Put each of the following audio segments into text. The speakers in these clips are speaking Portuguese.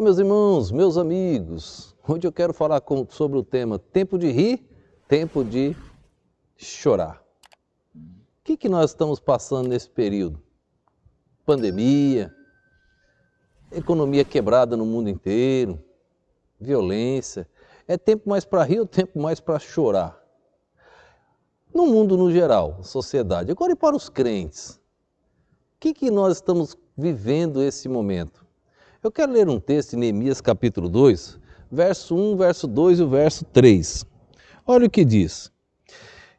Olá, meus irmãos, meus amigos. Hoje eu quero falar sobre o tema tempo de rir, tempo de chorar. O que nós estamos passando nesse período? Pandemia, economia quebrada no mundo inteiro, violência. É tempo mais para rir ou tempo mais para chorar? No mundo no geral, sociedade. Agora e para os crentes? O que nós estamos vivendo esse momento? Eu quero ler um texto em Neemias capítulo 2, verso 1, verso 2 e o verso 3. Olha o que diz.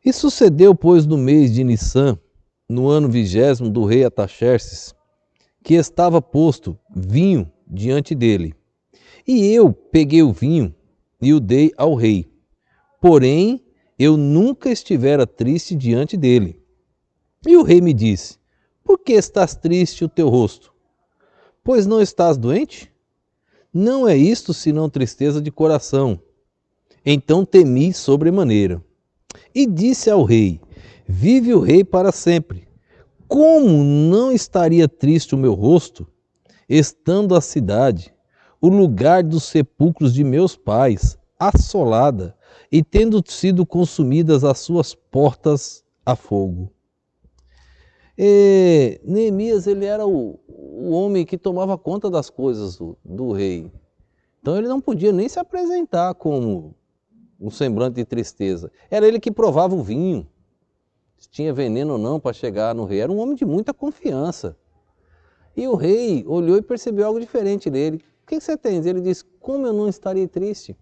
E sucedeu, pois, no mês de Nissan, no ano 20º do rei Artaxerxes, que estava posto vinho diante dele. E eu peguei o vinho e o dei ao rei. Porém, eu nunca estivera triste diante dele. E o rei me disse, por que estás triste o teu rosto? Pois não estás doente? Não é isto senão tristeza de coração. Então temi sobremaneira. E disse ao rei, vive o rei para sempre. Como não estaria triste o meu rosto, estando a cidade, o lugar dos sepulcros de meus pais, assolada, e tendo sido consumidas as suas portas a fogo? Neemias, ele era o homem que tomava conta das coisas do rei. Então ele não podia nem se apresentar como um semblante de tristeza. Era ele que provava o vinho, se tinha veneno ou não para chegar no rei. Era um homem de muita confiança. E o rei olhou e percebeu algo diferente nele. O que você tem? Ele disse, como eu não estaria triste?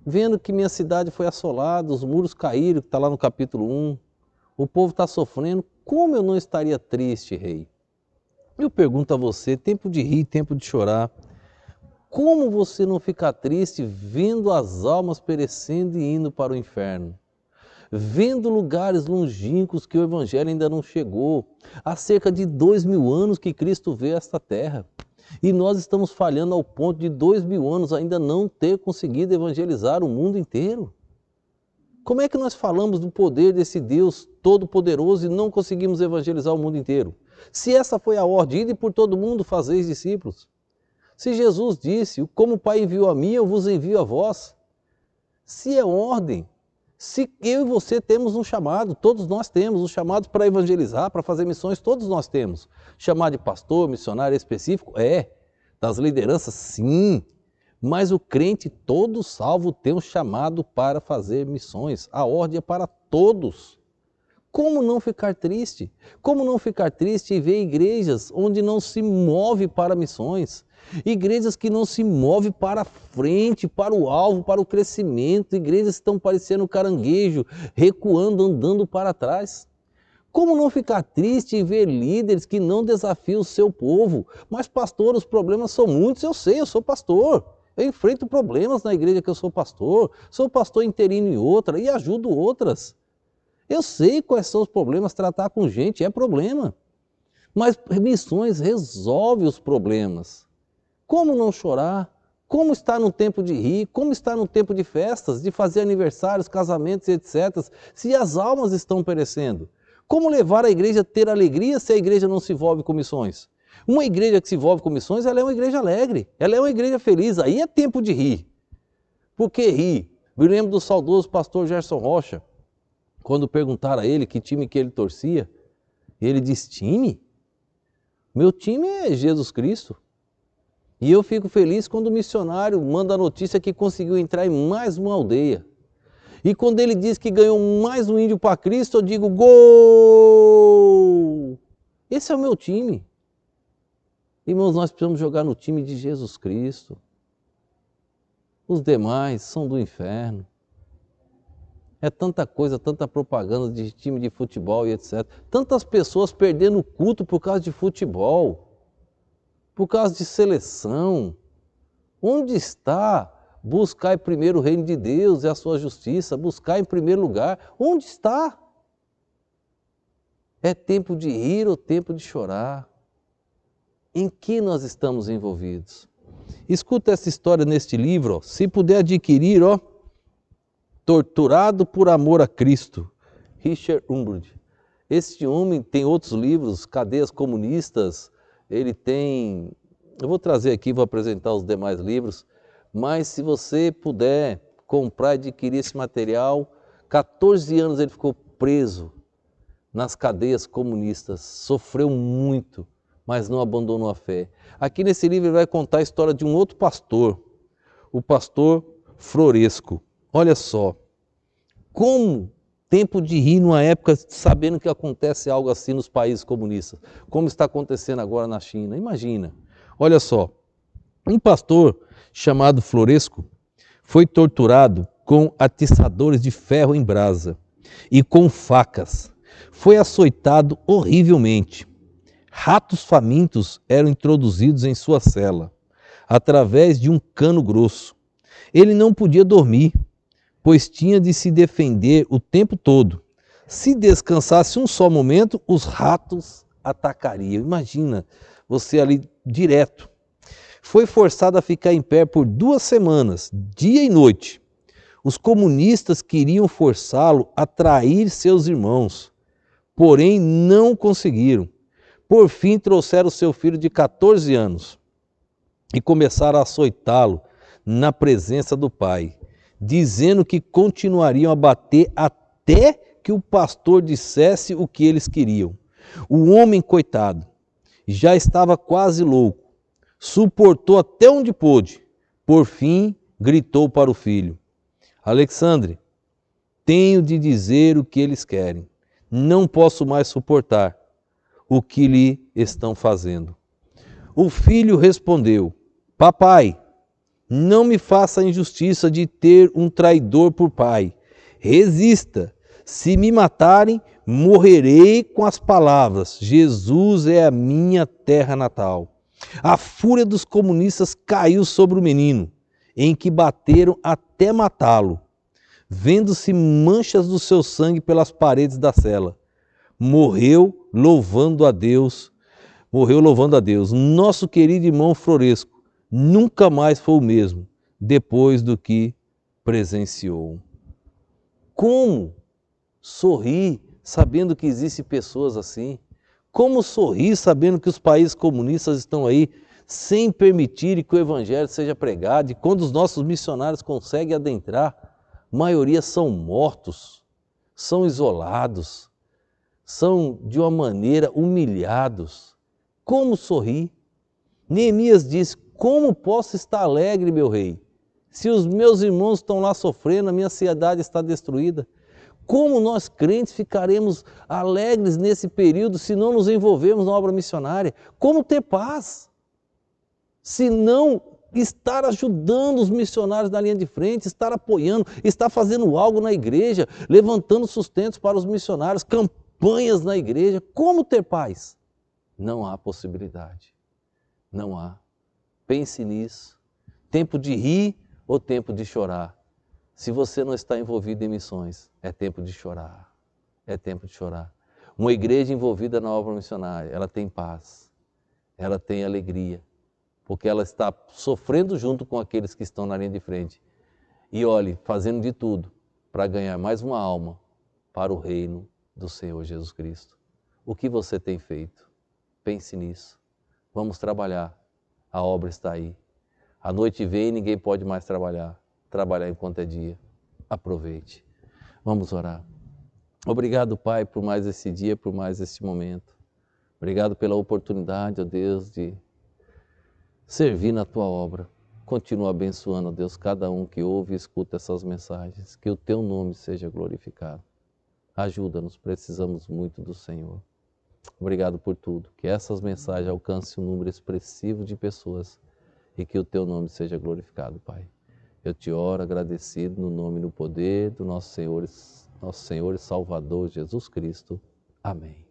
Vendo que minha cidade foi assolada, os muros caíram, que está lá no capítulo 1. O povo está sofrendo, como eu não estaria triste, rei? Eu pergunto a você, tempo de rir, tempo de chorar. Como você não fica triste vendo as almas perecendo e indo para o inferno? Vendo lugares longínquos que o Evangelho ainda não chegou. Há cerca de 2000 anos que Cristo veio a esta terra. E nós estamos falhando ao ponto de 2000 anos ainda não ter conseguido evangelizar o mundo inteiro. Como é que nós falamos do poder desse Deus todo-poderoso e não conseguimos evangelizar o mundo inteiro? Se essa foi a ordem, ide por todo mundo, fazeis discípulos. Se Jesus disse, como o Pai enviou a mim, eu vos envio a vós. Se é ordem, se eu e você temos um chamado, todos nós temos um chamado para evangelizar, para fazer missões, todos nós temos. Chamar de pastor, missionário específico? Das lideranças? Sim. Mas o crente todo salvo tem um chamado para fazer missões. A ordem é para todos. Como não ficar triste? Como não ficar triste e ver igrejas onde não se move para missões? Igrejas que não se movem para frente, para o alvo, para o crescimento. Igrejas que estão parecendo caranguejo, recuando, andando para trás. Como não ficar triste e ver líderes que não desafiam o seu povo? Mas pastor, os problemas são muitos, eu sei, eu sou pastor. Eu enfrento problemas na igreja que eu sou pastor interino em outra e ajudo outras. Eu sei quais são os problemas, tratar com gente é problema. Mas missões resolve os problemas. Como não chorar? Como estar no tempo de rir? Como estar no tempo de festas, de fazer aniversários, casamentos, etc. Se as almas estão perecendo? Como levar a igreja a ter alegria se a igreja não se envolve com missões? Uma igreja que se envolve com missões, ela é uma igreja alegre, ela é uma igreja feliz, aí é tempo de rir. Por que rir? Me lembro do saudoso pastor Gerson Rocha, quando perguntaram a ele que time que ele torcia, ele disse, time? Meu time é Jesus Cristo. E eu fico feliz quando o missionário manda a notícia que conseguiu entrar em mais uma aldeia. E quando ele diz que ganhou mais um índio para Cristo, eu digo, gol! Esse é o meu time. Irmãos, nós precisamos jogar no time de Jesus Cristo. Os demais são do inferno. É tanta coisa, tanta propaganda de time de futebol e etc. Tantas pessoas perdendo o culto por causa de futebol, por causa de seleção. Onde está buscar primeiro o reino de Deus e a sua justiça? Buscar em primeiro lugar. Onde está? É tempo de rir ou tempo de chorar? Em que nós estamos envolvidos? Escuta essa história neste livro, ó. Se puder adquirir, ó, Torturado por Amor a Cristo, Richard Umbridge. Este homem tem outros livros, Cadeias Comunistas, ele tem Eu vou trazer aqui, vou apresentar os demais livros, mas se você puder comprar e adquirir esse material, 14 anos ele ficou preso nas cadeias comunistas, sofreu muito, mas não abandonou a fé. Aqui nesse livro ele vai contar a história de um outro pastor, o pastor Floresco. Olha só, como tempo de rir numa época sabendo que acontece algo assim nos países comunistas, como está acontecendo agora na China. Imagina, olha só, um pastor chamado Floresco foi torturado com atiçadores de ferro em brasa e com facas. Foi açoitado horrivelmente. Ratos famintos eram introduzidos em sua cela, através de um cano grosso. Ele não podia dormir, pois tinha de se defender o tempo todo. Se descansasse um só momento, os ratos atacariam. Imagina, você ali direto. Foi forçado a ficar em pé por 2 semanas, dia e noite. Os comunistas queriam forçá-lo a trair seus irmãos, porém não conseguiram. Por fim, trouxeram seu filho de 14 anos e começaram a açoitá-lo na presença do pai, dizendo que continuariam a bater até que o pastor dissesse o que eles queriam. O homem, coitado, já estava quase louco, suportou até onde pôde. Por fim, gritou para o filho: Alexandre, tenho de dizer o que eles querem. Não posso mais suportar o que lhe estão fazendo. O filho respondeu: Papai, não me faça a injustiça de ter um traidor por pai. Resista. Se me matarem, morrerei com as palavras: Jesus é a minha terra natal. A fúria dos comunistas caiu sobre o menino, em que bateram até matá-lo. Vendo-se manchas do seu sangue pelas paredes da cela, morreu louvando a Deus. Nosso querido irmão Floresco nunca mais foi o mesmo depois do que presenciou. Como sorrir sabendo que existem pessoas assim? Como sorrir sabendo que os países comunistas estão aí sem permitir que o evangelho seja pregado, e quando os nossos missionários conseguem adentrar, a maioria são mortos, são isolados, são de uma maneira humilhados. Como sorrir? Neemias diz: como posso estar alegre, meu rei, se os meus irmãos estão lá sofrendo, a minha cidade está destruída? Como nós crentes ficaremos alegres nesse período se não nos envolvermos na obra missionária? Como ter paz se não estar ajudando os missionários na linha de frente, estar apoiando, estar fazendo algo na igreja, levantando sustentos para os missionários, campanhas na igreja? Como ter paz? Não há possibilidade. Não há. Pense nisso. Tempo de rir ou tempo de chorar? Se você não está envolvido em missões, é tempo de chorar. É tempo de chorar. Uma igreja envolvida na obra missionária, ela tem paz, ela tem alegria, porque ela está sofrendo junto com aqueles que estão na linha de frente. E olhe, fazendo de tudo para ganhar mais uma alma para o reino do Senhor Jesus Cristo. O que você tem feito? Pense nisso. Vamos trabalhar. A obra está aí. A noite vem e ninguém pode mais trabalhar. Trabalhar enquanto é dia. Aproveite. Vamos orar. Obrigado, Pai, por mais esse dia, por mais esse momento. Obrigado pela oportunidade, ó Deus, de servir na Tua obra. Continua abençoando, ó Deus, cada um que ouve e escuta essas mensagens. Que o Teu nome seja glorificado. Ajuda-nos, precisamos muito do Senhor. Obrigado por tudo. Que essas mensagens alcancem um número expressivo de pessoas e que o Teu nome seja glorificado, Pai. Eu te oro agradecido no nome e no poder do nosso Senhor e Salvador Jesus Cristo. Amém.